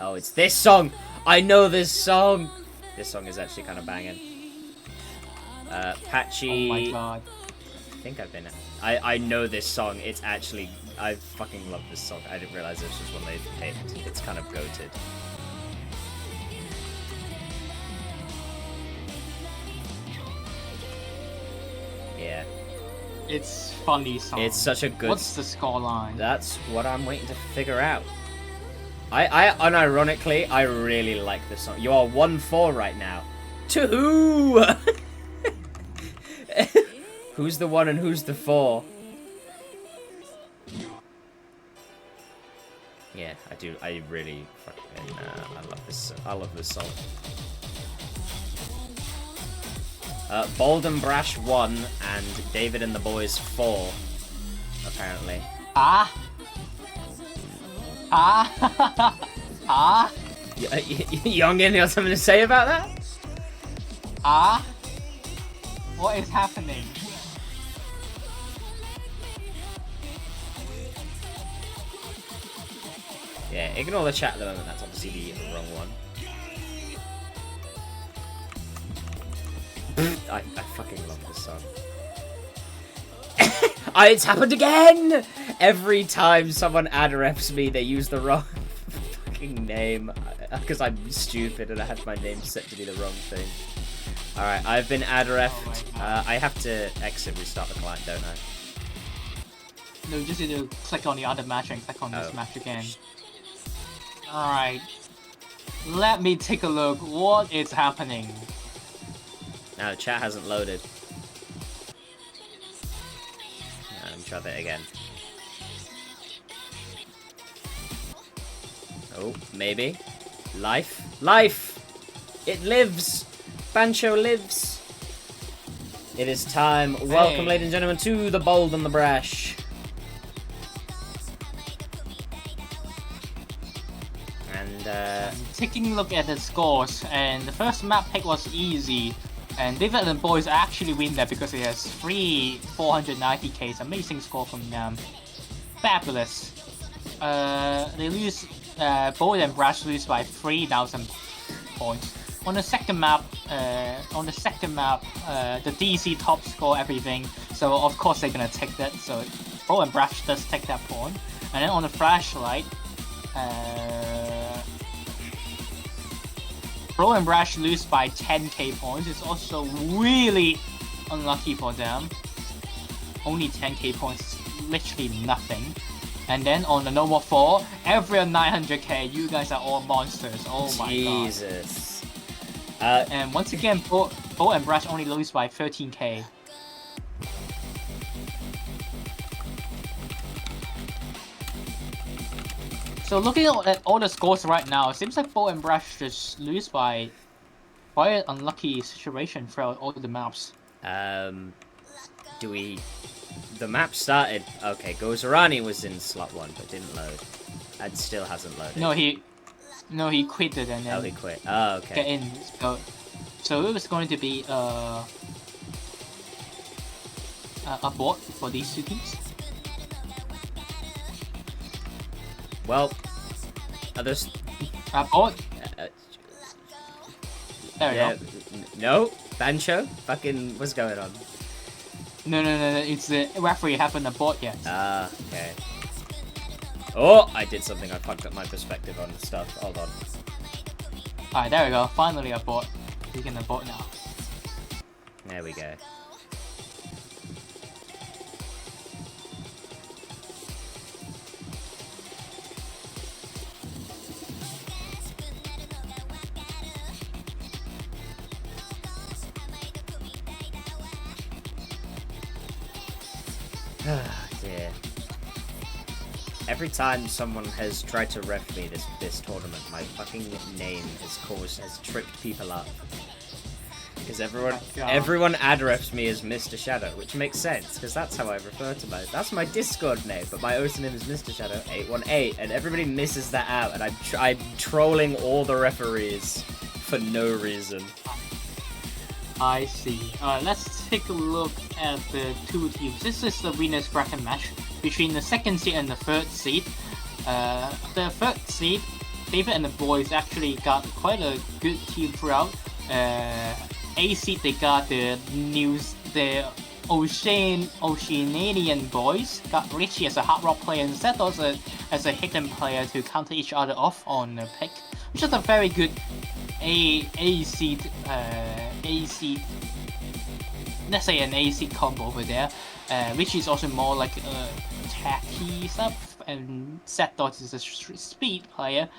Oh, it's this song! I know this song! This song is actually kind of banging. Patchy... Oh my god. I think I've been... I know this song. It's actually... I fucking love this song. I didn't realize this was one they picked. It's kind of goated. Yeah. It's funny song. It's such a good... What's the scoreline? That's what I'm waiting to figure out. I unironically, I really like this song. You are 1-4 right now. To who? Who's the 1 and who's the 4? Yeah, I do. I really fucking. I love this. I love this song. Bold and Brash 1 and David and the Boys 4. Apparently. Youngin, you got something to say about that? What is happening? Yeah, ignore the chat at the moment. That's obviously the wrong one. I fucking love this song. It's happened again! Every time someone ad refs me, they use the wrong fucking name. Because I'm stupid and I had my name set to be the wrong thing. Alright, I've been ad refed. I have to exit, restart the client, don't I? No, you just need to click on the other match and click on this match again. Alright. Let me take a look. What is happening? Now the chat hasn't loaded. Let me try that again. Oh, maybe. Life. Life! It lives! Bancho lives! It is time. Hey. Welcome, ladies and gentlemen, to the Bold and the Brash. And, taking a look at the scores, and the first map pick was easy. And David and the Boys actually win that because it has 3 490k. Amazing score from them. Fabulous. They lose. Bold and Brash lose by 3,000 points. On the second map, the DC top score everything. So of course they're gonna take that. So Bold and Brash does take that point. And then on the flashlight, Bro and Brash lose by 10k points. It's also really unlucky for them. Only 10k points, literally nothing. And then on the normal 4, everyone 900k. You guys are all monsters. Oh my god. Jesus. And once again, Bo and Brash only lose by 13k. So looking at all the scores right now, it seems like Bo and Brash just lose by quite an unlucky situation throughout all the maps. Do we... The map started... Okay, Gozerani was in slot 1, but didn't load. And still hasn't loaded. No, he quit it and then... Oh, he quit. Oh, okay. Get in. So it was going to be a bot for these two teams. Well, others. Bot. There we go. No, Bancho. Fucking, what's going on? No. It's the referee haven't a bot yet. Ah, okay. Oh, I did something. I fucked up my perspective on stuff. Hold on. Alright, there we go. Finally a bot. We can abort now. There we go. Dear. Every time someone has tried to ref me this tournament, my fucking name has tripped people up. Because everyone ad refs me as Mr. Shadow, which makes sense, because that's how I refer to that's my Discord name, but my OC name is Mr. Shadow 818, and everybody misses that out, and I'm trolling all the referees for no reason. I see. Let's take a look at the two teams. This is the winners bracket match between the second seed and the third seed. The third seed David and the boys actually got quite a good team throughout. A seed they got the Oceanian boys, got Richie as a hard rock player and Zetos as a hidden player to counter each other off on the pick, which is a very good A seed, let's say an A seed combo over there. Richie is also more like attacky stuff, and Zetos is a speed player.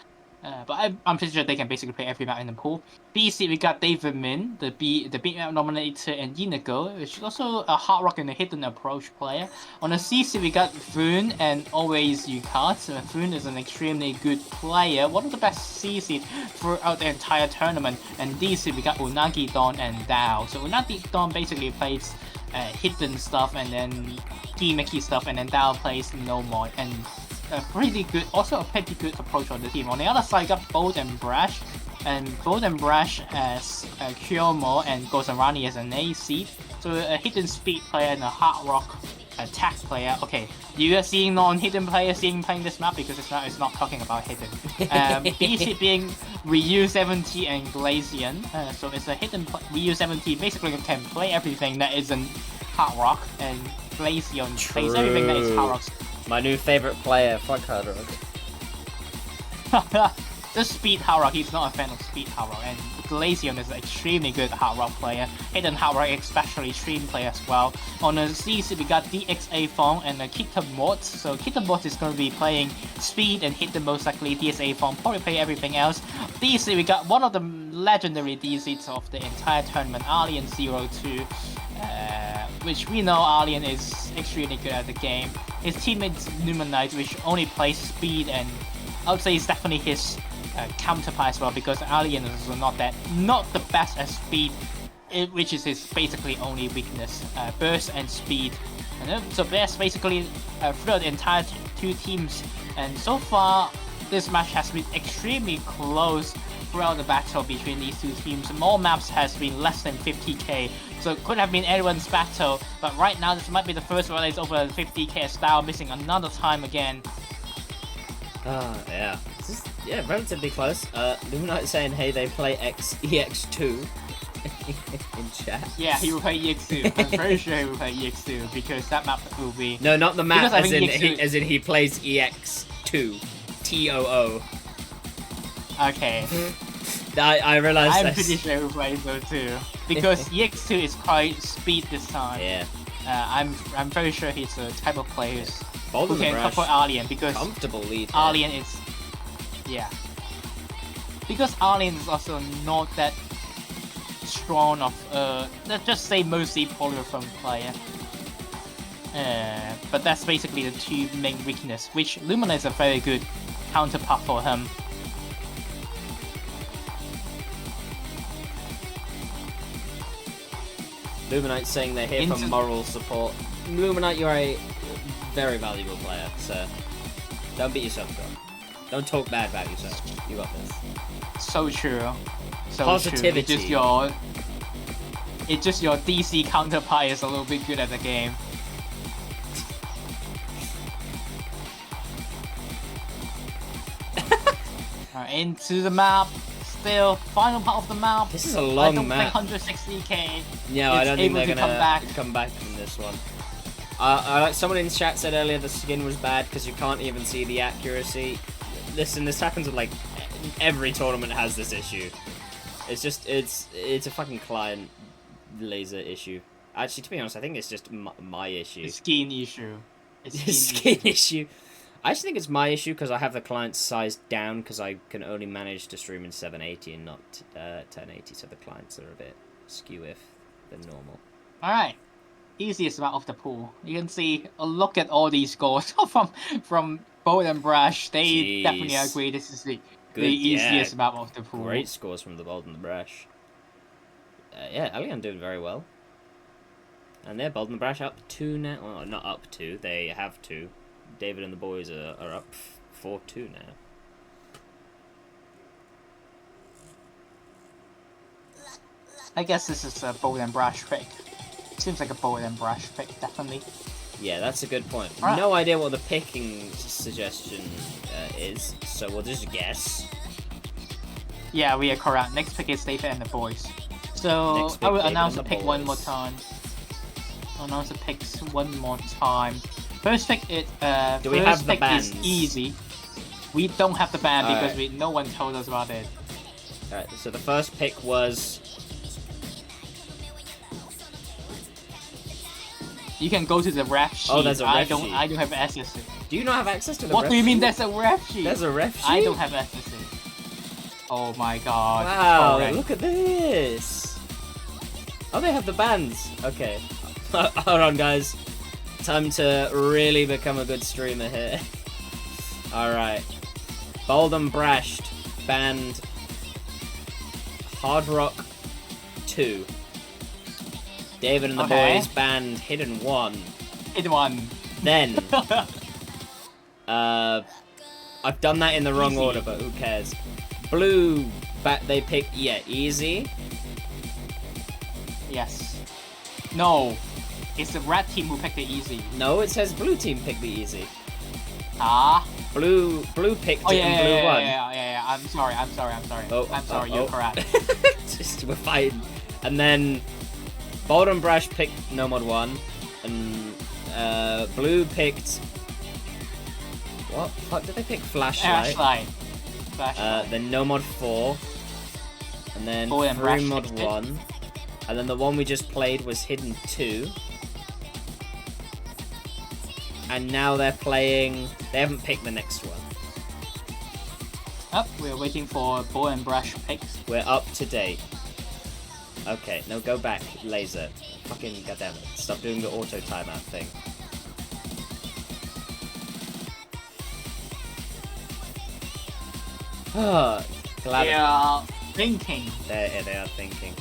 But I'm pretty sure they can basically play every map in the pool. B seed we got David Min, the beat map nominator, and Inigo, which is also a hard rock and a hidden approach player. On the C seed we got Foon and always Yukat. Foon is an extremely good player, one of the best C seed throughout the entire tournament. And D seed we got Unagi Don and Dao. So Unagi Don basically plays hidden stuff and then gimmicky stuff, and then Dao plays no more and pretty good, also a pretty good approach on the team. On the other side, got Bold and Brash, and Bold and Brash as Kyomo and Gozarani as an A seed. So a hidden speed player and a hard rock attack player. Okay, you are seeing non-hidden players playing this map because it's not talking about hidden. B seed being Ryu 70 and Glacian. So it's a hidden Ryu 70 basically can play everything that isn't hard rock, and Glacian plays everything that is hard rock. My new favorite player, fuck hard rock. Just speed hard rock, he's not a fan of speed hard rock, and Glacian is an extremely good hard rock player, hidden hard rock especially stream player as well. On the C seed we got DXA Fong and Kita Mort, so Kita Mort is going to be playing speed and hidden most likely. DSA Fong probably play everything else. D seed we got one of the legendary D seeds of the entire tournament, Alien 02. Which we know Alien is extremely good at the game. His teammate's Numenite, which only plays speed, and I would say it's definitely his counterpart as well, because Alien is not the best at speed, which is his basically only weakness, burst and speed. And so that's basically throughout the entire two teams. And so far, this match has been extremely close throughout the battle between these two teams. More maps has been less than 50k, so it could have been anyone's battle, but right now this might be the first one that's over 50k style, missing another time again. Yeah. This is, relatively close. Luminite saying, hey, they play EX2 in chat. Yeah, he will play EX2. I'm very sure he will play EX2, because that map will be... No, not the map, as in he plays EX2. TOO. Okay. I realized I'm pretty sure he plays those too, because EX2 is quite speed this time. Yeah. I'm very sure he's the type of player who can Brash, support Alien, because comfortable lead. Alien is, because Alien is also not that strong of let's just say mostly polyphone player. But that's basically the two main weakness, which Lumina is a very good counterpart for him. Luminite saying they're here for moral support. Luminite, you're a very valuable player, so don't beat yourself up. Don't talk bad about yourself. You got this. So true. So positivity. True. It's just your DC counterpart is a little bit good at the game. Alright, into the map. Still, final part of the map. This is a long map. I don't think 160k. Yeah, I don't think they're gonna come back from this one. Like someone in chat said earlier, the skin was bad because you can't even see the accuracy. Listen, this happens with like every tournament has this issue. It's just it's a fucking client laser issue. Actually, to be honest, I think it's just my issue. Skin issue. Skin issue. I actually think it's my issue because I have the client sized down because I can only manage to stream in 780 and not 1080, so the clients are a bit skew-if than normal. Alright, easiest map of the pool. You can see, look at all these scores from Bold and Brash. They definitely agree this is the easiest map of the pool. Great scores from the Bold and the Brash. Yeah, Alien doing very well. And they're Bold and the Brash up 2 now. Well, not up 2, they have 2. David and the boys are up 4-2 now. I guess this is a Bold and Brash pick. Seems like a Bold and Brash pick, definitely. Yeah, that's a good point. Right. No idea what the picking suggestion is, so we'll just guess. Yeah, we are correct. Next pick is David and the boys. So Next pick, I will David announce and the the pick one more boys. time. I'll announce the picks one more time. First pick is Do we first have the pick bands? is easy. We don't have the band because Alright. no one told us about it. Alright, so the first pick was... You can go to the ref sheet. Oh, there's a ref sheet. I don't have access to it. Do you not have access to the What ref do you mean sheet? there's a ref sheet? There's a ref sheet? I don't have access to it. Oh my god. Wow, Correct. look at this! Oh, they have the bands. Okay. Hold on, guys. Time to really become a good streamer here. Alright. Bold and Brashed. Band... Hard Rock 2. David and the Okay. Boys band Hidden 1. Hit one. Then, I've done that in the wrong Easy. order, but who cares? Blue, they pick, yeah, easy. Yes. No. It's the red team who picked the easy. No, it says blue team pick the easy. Ah. Blue picked Oh it yeah, and yeah, blue yeah, won. yeah. I'm sorry. Oh, I'm sorry. oh, You're oh. correct. Just, we're fighting. And then, Bold and Brash picked No Mod 1. And, blue picked... What the fuck did they pick? Flashlight. Flashlight. Then No Mod 4. And then Bold and Brash Free Mod picked it. 1. And then the one we just played was Hidden 2. And now they're playing... They haven't picked the next one. Up. We're waiting for Bow and Brush picks. We're up to date. Okay, no, go back, laser. Fucking goddammit. Stop doing the auto timeout thing. Glad They are thinking. they are thinking.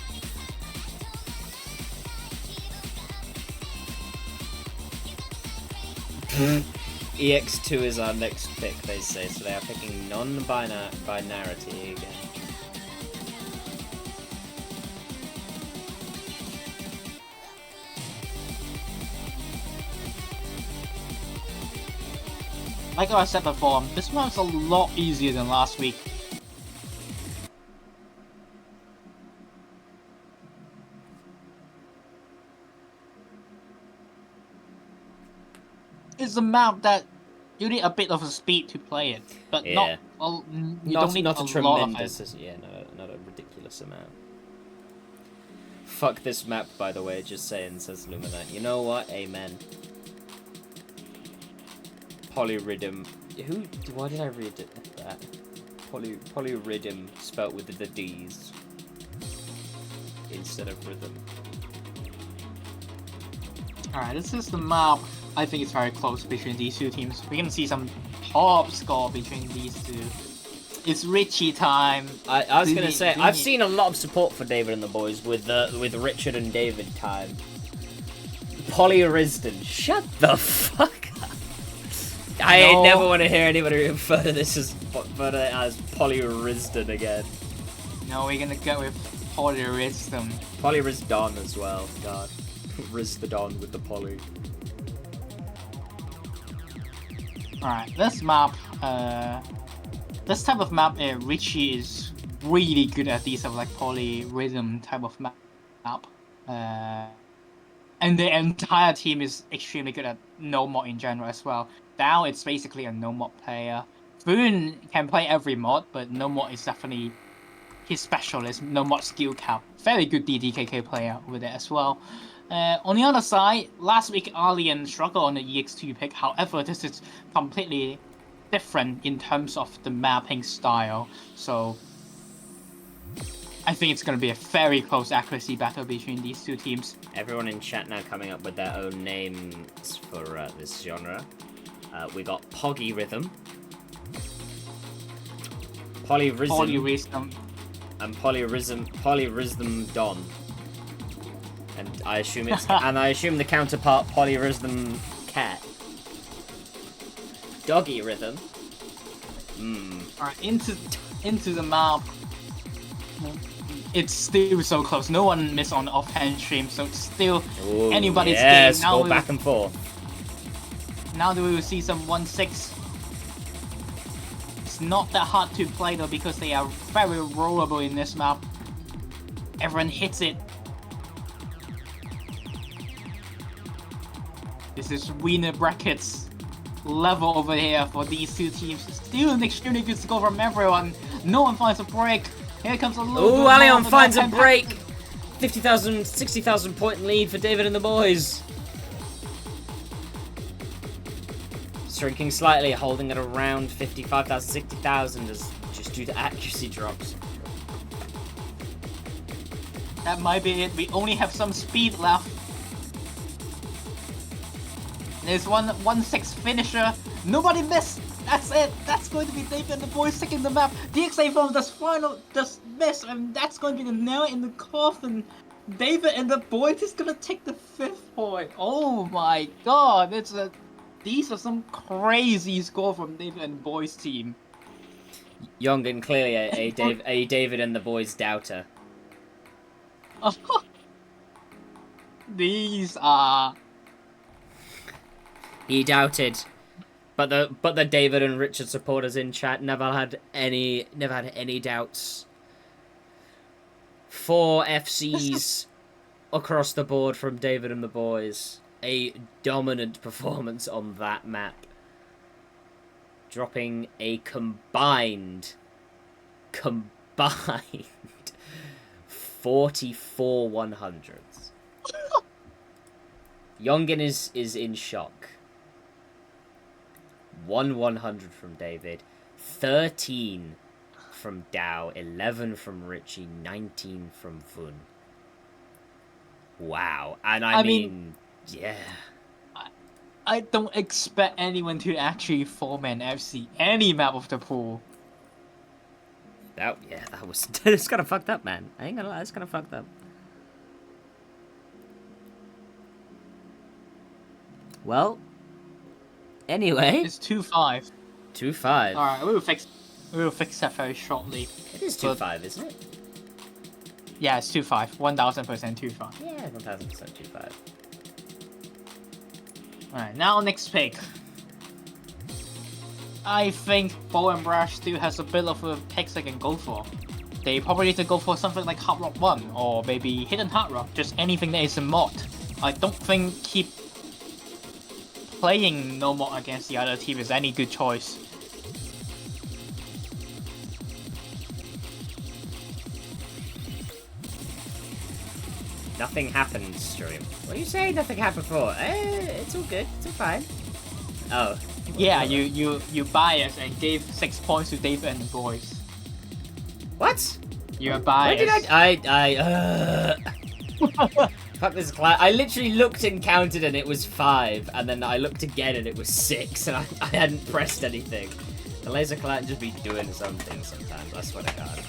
EX2 is our next pick, they say, so they are picking non-binarity again. Like I said before, this one's a lot easier than last week. It's a map that you need a bit of a speed to play it, but Yeah. not you don't need not a a lot of tremendous, it. yeah, not a ridiculous amount. Fuck this map, by the way, just saying, says Luminite. You know what? Amen. Polyrhythm. Why did I read it that? Polyrhythm spelt with the D's instead of rhythm. Alright, this is the map. I think it's very close between these two teams. We're gonna see some top score between these two. It's Richie time. I was gonna Dini- say, Dini- I've seen a lot of support for David and the boys with Richard and David time. Polyriston, shut the fuck up. I No. never want to hear anybody refer to this as Polyriston again. No, we're gonna go with Polyrism. Polyrisdon as well, god. Risdon with the poly. Alright, this map, this type of map, Richie is really good at these of like polyrhythm type of map. And the entire team is extremely good at no mod in general as well. Now it's basically a no mod player. Boone can play every mod, but no mod is definitely his specialist, no mod skill cap. Very good DDKK player over there as well. On the other side, last week Alien struggled on the EX2 pick. However, this is completely different in terms of the mapping style. So I think it's going to be a very close accuracy battle between these two teams. Everyone in chat now coming up with their own names for this genre. We got Poggy Rhythm, Polyrhythm. and Polyrhythm Don. And I assume the counterpart Polyrhythm Cat. Doggy Rhythm. Alright, into the map. It's still so close. No one missed on the offhand stream, so it's still Ooh, anybody's yes, game. Now go back and forth. now we will see some 1-6. It's not that hard to play though because they are very rollable in this map. Everyone hits it. This is winner brackets level over here for these two teams. Still an extremely good score from everyone. No one finds a break. Here comes a little Ooh, Allion finds a break. 50,000, 60,000 point lead for David and the boys. Shrinking slightly, holding it around 55,000, 60,000 as just due to accuracy drops. That might be it. We only have some speed left. There's 1-6 finisher. Nobody missed. That's it. That's going to be David and the boys taking the map. DXA from this final just miss, and that's going to be the nail in the coffin. David and the boys is gonna take the 5th point. Oh my god, these are some crazy score from David and the boys team. Yongen clearly a David and the boys doubter. These are. He doubted, but the David and Richard supporters in chat never had any doubts. 4 FCs across the board from David and the boys. A dominant performance on that map, dropping a combined 44 100s. Yongen is in shock. 1 100 from David, 13 from Dao, 11 from Richie, 19 from Vun. Wow. And I mean, yeah. I don't expect anyone to actually 4-man FC any map of the pool. That was it's kind of fucked up, man. I ain't gonna lie, it's kind of fucked up. Well, anyway, it's 2-5. 2-5. All right, we will fix that very shortly. It is 2-5, isn't it? Yeah, it's 2-5. 1000% 2-5. Yeah, 1000% 2-5. Alright, now next pick. I think Bo and Brash still has a bit of a picks they can go for. They probably need to go for something like Hard Rock 1 or maybe Hidden Hard Rock, just anything that is a mod. I don't think keep playing no mod against the other team is any good choice. Nothing happened, stream. What do you say? Nothing happened for? It's all good. It's all fine. Oh. Yeah, you biased and gave 6 points to Dave and the boys. What? You're biased. Where did I Fuck this class. I literally looked and counted and it was 5, and then I looked again and it was 6, and I hadn't pressed anything. The laser clan just be doing something sometimes, I swear to God.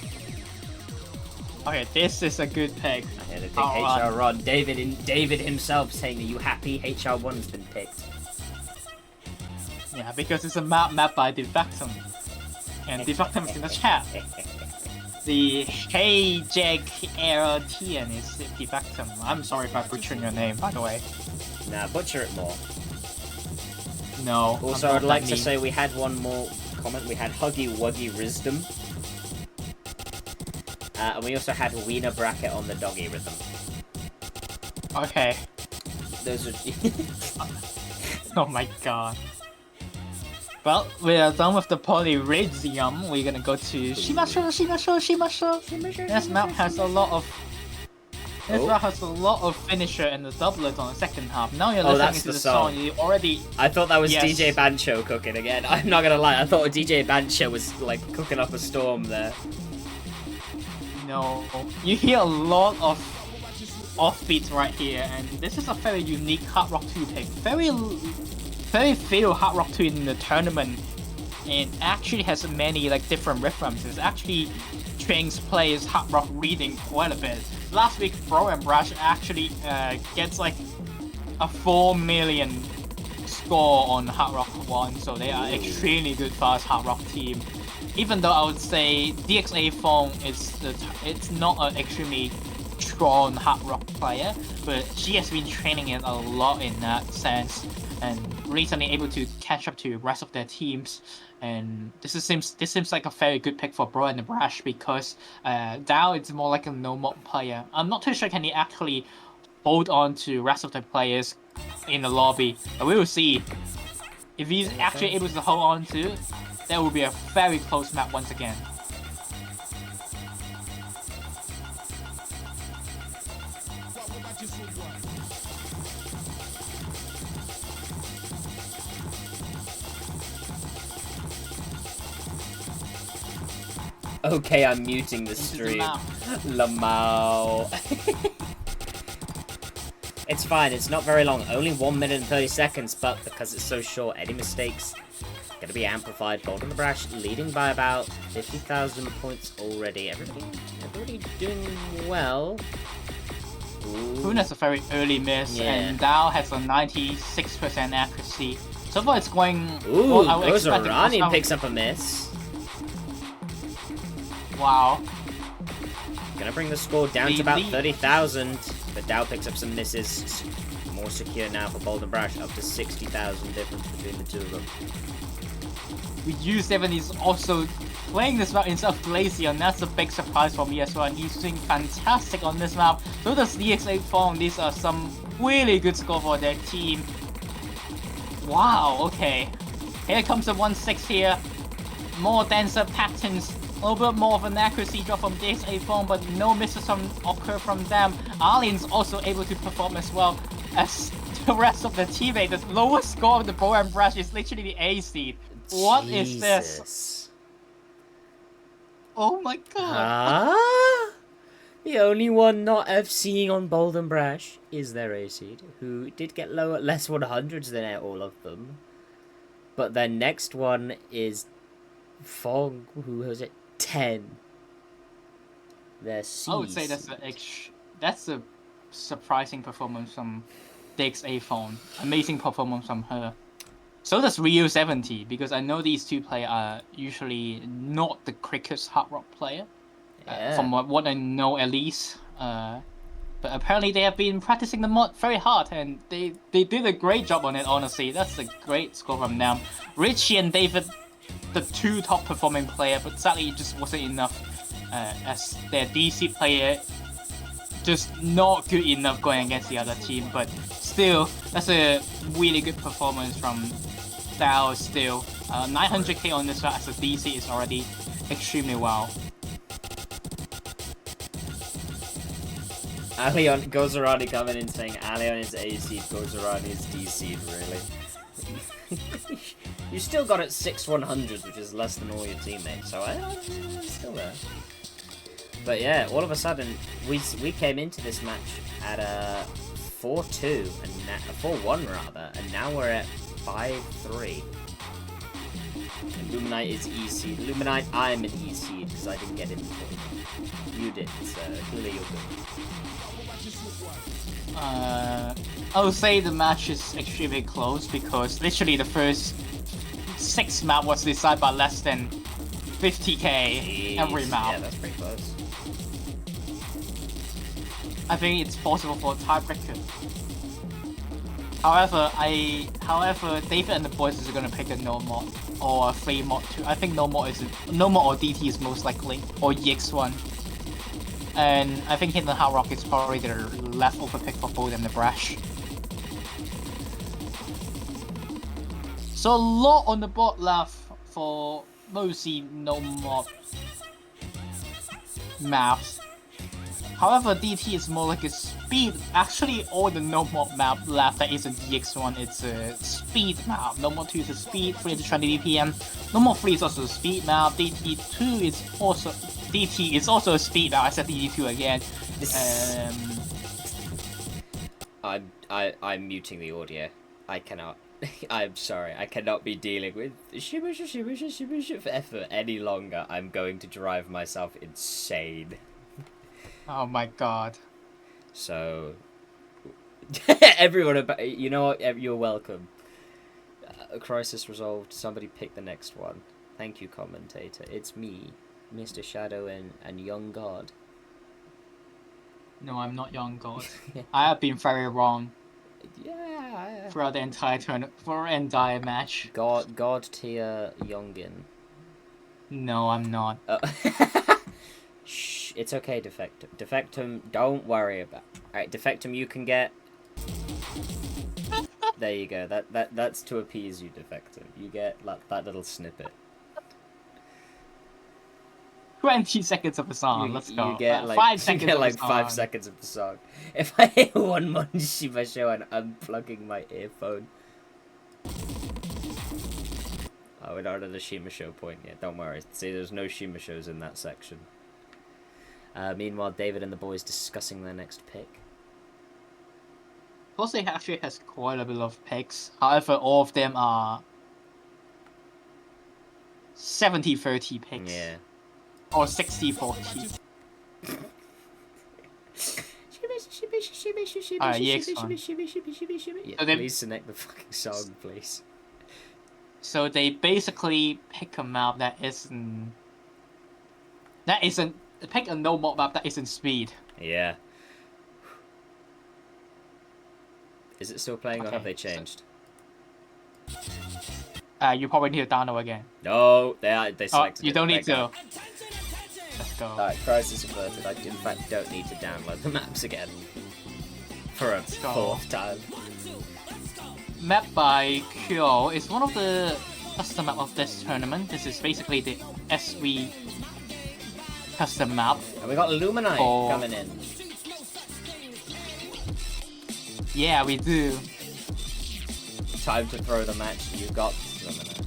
Okay, this is a good pick. I had to pick HR Rod. David himself saying, "Are you happy? HR1's been picked." Yeah, because it's a map by Defectum. And Defectum is in the chat. The Hey Jag Era Tian is Defectum. I'm sorry if I butchered your name, by the way. Nah, butcher it more. No. Also, I'd like to say we had one more comment. We had Huggy Wuggy Wisdom. And we also had Wiener Bracket on the doggy rhythm. Okay. Those are... Oh my god. Well, we are done with the Polyradium. We're gonna go to Shimasho. This map has a lot of... This map has a lot of finisher and the doublet on the second half. Now you're listening to the song. You already... I thought that was DJ Bancho cooking again. I'm not gonna lie, I thought DJ Bancho was like cooking up a storm there. No, you hear a lot of offbeats right here, and this is a very unique Hard Rock 2 pick. Very few Hard Rock 2 in the tournament, and actually has many like different references. Actually trains players Hard Rock reading quite a bit. Last week, Bro and Brash actually gets like a 4 million score on Hard Rock 1, so they are extremely good fast Hard Rock team. Even though I would say DXA phone is it's not an extremely strong hard rock player, but she has been training it a lot in that sense, and recently able to catch up to the rest of their teams. And this seems like a very good pick for Bro and the Brash, because Dao is more like a no mod player. I'm not too sure can he actually hold on to rest of the players in the lobby, but we will see. If he's actually able to hold on to, that will be a very close map once again. Okay, I'm muting the stream. Lamau. It's fine, it's not very long. Only 1 minute and 30 seconds, but because it's so short, any mistakes gonna be amplified. Golden the Brash leading by about 50,000 points already. Everybody doing well. Poon has a very early miss, and Dao has a 96% accuracy. So far it's going... Ooh, Gozerani picks up a miss. Wow. Gonna bring the score down to about 30,000, but Dao picks up some misses. More secure now for Golden Brash, up to 60,000 difference between the two of them. U7 is also playing this map instead of Glacier, and that's a big surprise for me as well, and he's doing fantastic on this map. So does DX8 Fong. These are some really good score for their team. Wow, okay. Here comes the 1-6 here. More denser patterns. A little bit more of an accuracy drop from DX8 Fong, but no misses occur from them. Alien's also able to perform as well as the rest of the teammate. The lowest score of the Bo and Brash is literally the A seed. What is this? Oh my god. Huh? The only one not FCing on Golden Brash is their A seed, who did get low at less 100s than all of them. But their next one is Fog, who was at 10. Their C. I would say that's a surprising performance from DX8 Fong. Amazing performance from her. So does Ryu70, because I know these two players are usually not the quickest hard rock player. From what I know at least. But apparently they have been practicing the mod very hard, and they did a great job on it, honestly. That's a great score from them. Richie and David, the two top performing player, but sadly it just wasn't enough, as their DC player just not good enough going against the other team. But still, that's a really good performance from Dao still. 900k on this one as a DC is already extremely well. Alion Gozerani coming in saying Alion is A seed, Gozerani is D seed, really? You still got it 6 100s, which is less than all your teammates, so still there. But yeah, all of a sudden, we came into this match at a 4-2, and a 4-1 rather, and now we're at 5-3. And Luminite is E seed. Luminite, I'm an E seed because I didn't get in before. You did, so clearly you're good. I would say the match is extremely close, because literally the first 6 map was decided by less than 50k every map. Yeah, that's pretty close. I think it's possible for a tiebreaker. However, David and the boys are gonna pick a no mod or a free mod too. I think no mod or DT is most likely, or EX1. And I think Hidden Hard Rock is probably their leftover pick for both and the Brash. So a lot on the board left for mostly no mod maps. However, DT is more like a speed. Actually, all the no mod map left that isn't DX1, it's a speed map. No mod 2 is a speed, 320 DPM. No mod 3 is also a speed map. DT2 is also a speed map. I said DT2 again. I'm muting the audio. I cannot. I'm sorry. I cannot be dealing with shibisha for any longer. I'm going to drive myself insane. Oh my god. So, everyone, you know what? You're welcome. Crisis resolved. Somebody pick the next one. Thank you, commentator. It's me, Mr. Shadow and Young God. No, I'm not young god. I have been very wrong Yeah. throughout the entire entire match. God tier Youngin. No, I'm not. Shh, it's okay, Defectum. Defectum, don't worry about. Alright, Defectum, you can get. There you go. That's to appease you, Defectum. You get that little snippet. 20 seconds of the song. Let's go. You get like 5 seconds. You get like of the 5 song. seconds of the song. If I hear one Monshima show and unplugging my earphone. Oh, we're not at the Shima show point yet. Don't worry. See, there's no Shima shows in that section. Meanwhile, David and the boys discussing their next pick. Jose actually has quite a bit of picks. However, all of them are 70-30 picks. Yeah. Or 60-40. Yeah, So they- please select the fucking song, please. So they basically pick a map that isn't pick a no mod map that isn't speed. Yeah. Is it still playing or Okay, have they changed? You probably need to download again. No, they Oh, selected you it. don't need Thank to. God. Let's go. Alright, crisis averted. I, in fact, don't need to download the maps again. For a go. 4th time. Map by Kyo is one of the custom map of this tournament. This is basically the SV custom map. And we got Luminite For- coming in. Yeah, we do. Time to throw the match. You got Luminite.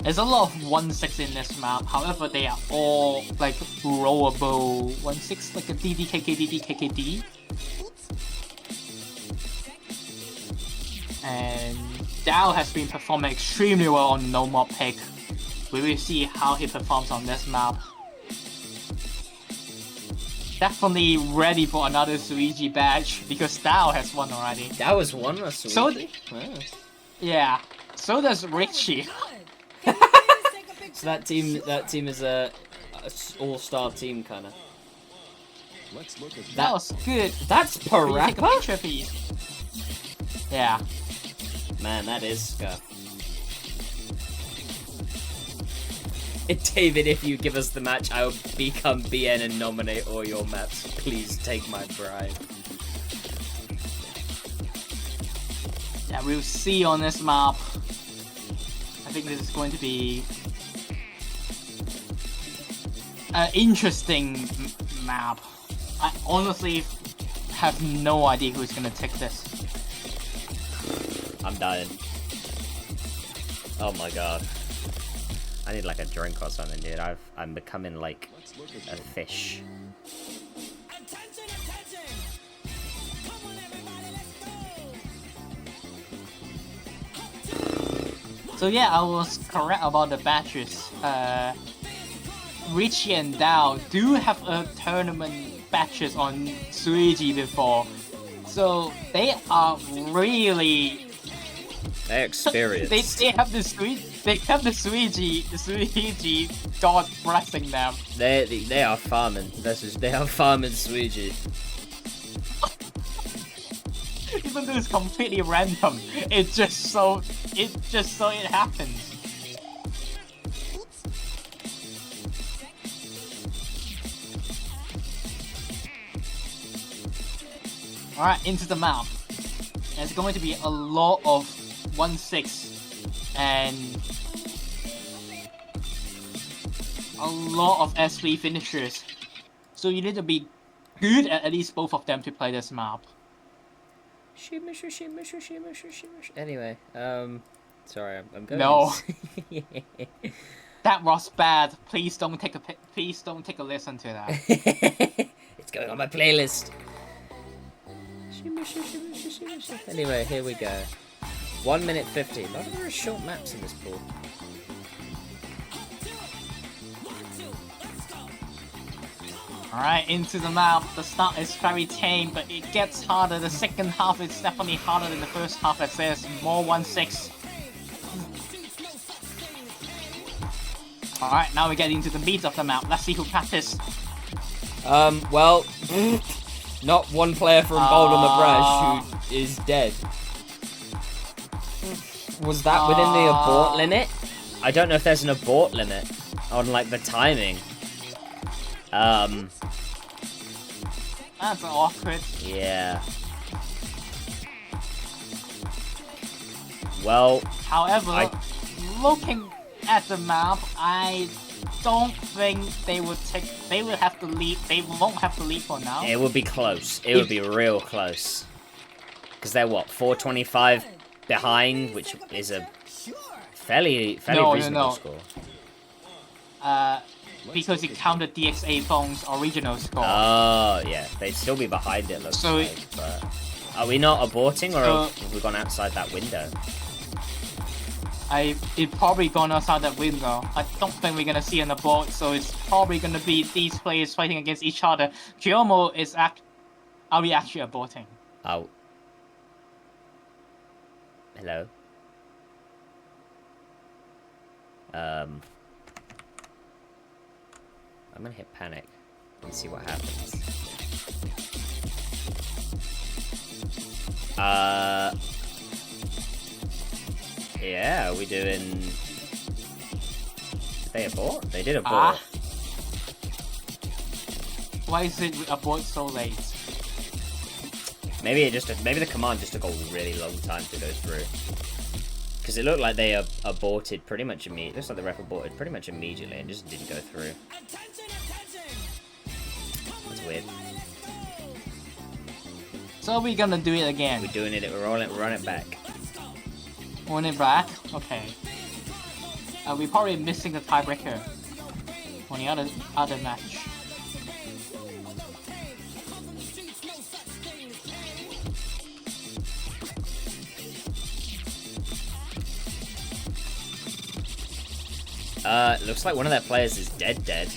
There's a lot of 1-6 in this map, however they are all like rollable 1-6, like a DD. And Dao has been performing extremely well on the no mod pick. We will see how he performs on this map. Definitely ready for another Suigi badge because Dao has won already. That was one of So- Wow. Yeah, so does Richie. So that team is a all-star team kind of. Let's look at That was good. That's Can you take a Parappa? picture, please? Yeah. Man, that is scuff. David, if you give us the match, I'll become BN and nominate all your maps. Please take my bribe. Yeah, we'll see on this map. I think this is going to be an interesting map. I honestly have no idea who's gonna take this. I'm dying. Oh my god. I need like a drink or something, dude. I'm becoming like a fish. So yeah, I was correct about the batches. Richie and Dao do have a tournament batches on Suigi before, so they are really They're experienced. they have the Suigi god blessing them. They are farming. They are farming Suigi. Even though it's completely random, it happens. Alright, into the map. There's going to be a lot of 1-6 and a lot of SV finishers. So you need to be good at least both of them to play this map. Anyway, sorry, I'm going. No. That was bad. Please don't take a listen to that. It's going on my playlist. Anyway, here we go. 1 minute 50. A lot of very short maps in this pool. Alright, into the map. The start is very tame, but it gets harder. The second half is definitely harder than the first half as there's more 1-6. Alright, now we get into the meat of the map. Let's see who practiced. Well, not one player from Bold on the Brash who is dead. Was that within the abort limit? I don't know if there's an abort limit on, like, the timing. That's awkward. Yeah. Well, However, looking at the map, I don't think they would take. They will have to lead. They won't have to lead for now. it would be close. It would be real close. Because they're, what, 425 behind, which is a fairly reasonable score. Because it counted DXA Phone's original score. Oh, yeah. They'd still be behind it, looks So like. But are we not aborting, or have we gone outside that window? It probably gone outside that window. I don't think we're gonna see an abort, so it's probably gonna be these players fighting against each other. Kyomo is are we actually aborting? Oh. Hello? I'm gonna hit panic and see what happens. Yeah, are we doing... Did they abort? They did abort. Why is it abort so late? Maybe the command just took a really long time to go through. Because it looked like they aborted pretty much immediately. Looks like the ref aborted pretty much immediately and just didn't go through. That's weird. So we're gonna do it again. We're doing it. We're run it back. Run it back? Okay. We're probably missing the tiebreaker on the other match. Looks like one of their players is dead.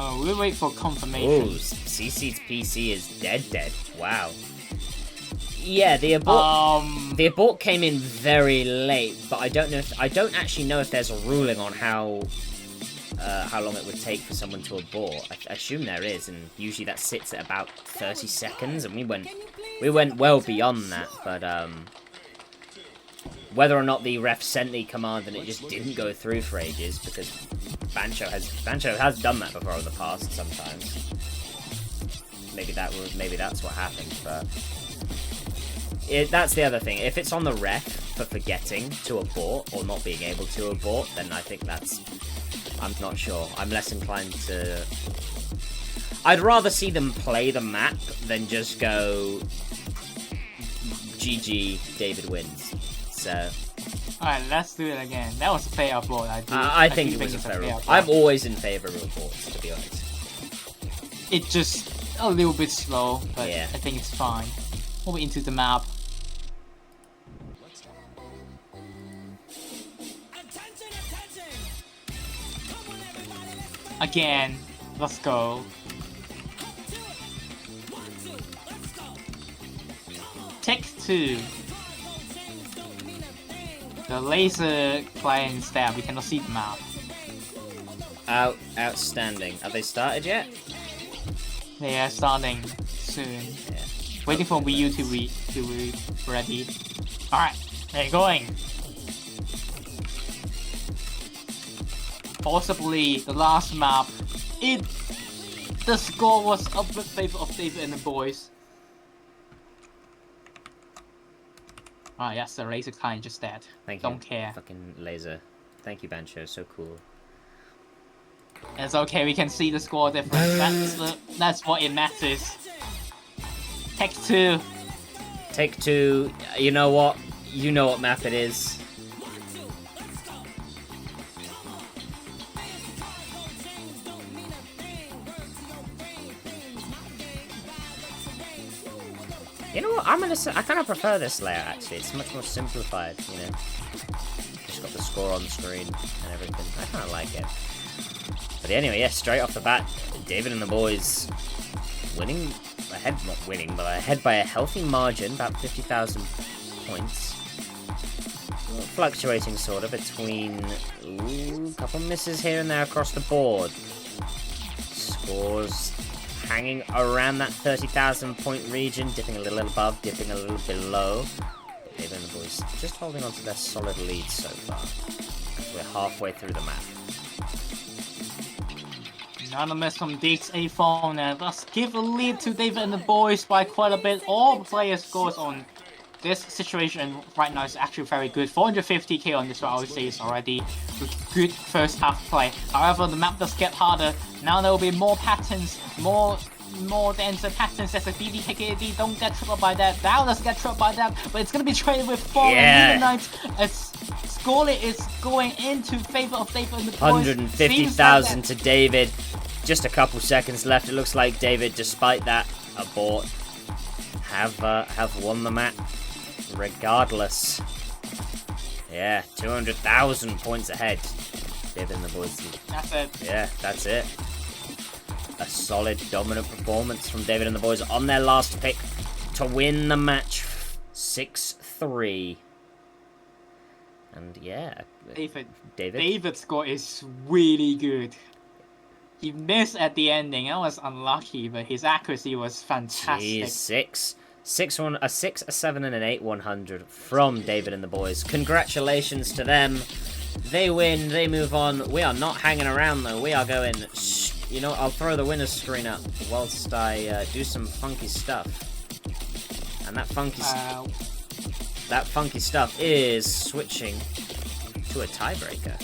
Oh, we'll wait for confirmation. Ooh, CC's PC is dead. Wow. Yeah, the abort came in very late, but I don't actually know if there's a ruling on how long it would take for someone to abort. I assume there is, and usually that sits at about 30 seconds, and we went well beyond that, but whether or not the ref sent the command and it just didn't go through for ages, because Bancho has done that before in the past sometimes. Maybe that's what happened, but that's the other thing. If it's on the ref for forgetting to abort or not being able to abort, then I think I'm not sure. I'm less inclined to... I'd rather see them play the map than just go... GG, David wins. So... Alright, let's do it again. That was a fair abort. I think it was a fair abort. I'm always in favour of aborts, to be honest. It's just a little bit slow, but yeah. I think it's fine. Moving into the map. Again, let's go. Take 2. The laser client stab, we cannot see the map. Outstanding. Have they started yet? They are starting soon. Yeah. Waiting for Wii U to be ready. Alright, they're going. Possibly the last map. The score was up in favor of David and the boys. Alright, yes, the laser client just dead. Thank you. Don't care. Fucking laser. Thank you, Bancho. So cool. It's okay, we can see the score difference. That's what it matters. Take 2. Take 2. You know what? You know what map it is. You know what? I kind of prefer this layout actually. It's much more simplified, you know. Just got the score on the screen and everything. I kind of like it. But anyway, yeah, straight off the bat, David and the boys winning, not winning, but ahead by a healthy margin, about 50,000 points. Fluctuating sort of between a couple misses here and there across the board. Scores hanging around that 30,000 point region, dipping a little above, dipping a little below. But David and the boys just holding on to their solid lead so far. As we're halfway through the map. Another miss from Deeks A phone, and let's give a lead to David and the boys by quite a bit. All player scores on this situation right now is actually very good. 450k on this one, I would say, is already a good first half play. However, the map does get harder. Now there will be more patterns, more denser patterns. There's a BDKKD, don't get tripped by that. Down does get tripped by that, but it's gonna be traded with 4 and Knights as Scorley is going into favor of David and the boys. 150,000 to David. Just a couple seconds left. It looks like David, despite that abort, have won the map regardless. Yeah, 200,000 points ahead. David and the boys. That's it. Yeah, that's it. A solid, dominant performance from David and the boys on their last pick to win the match 6-3. And yeah, David's score is really good. He missed at the ending. That was unlucky, but his accuracy was fantastic. Jeez, 6, 7, and an 8 100 from David and the boys. Congratulations to them. They win. They move on. We are not hanging around though. We are going. You know, I'll throw the winner's screen up whilst I do some funky stuff. And that funky stuff is switching to a tiebreaker.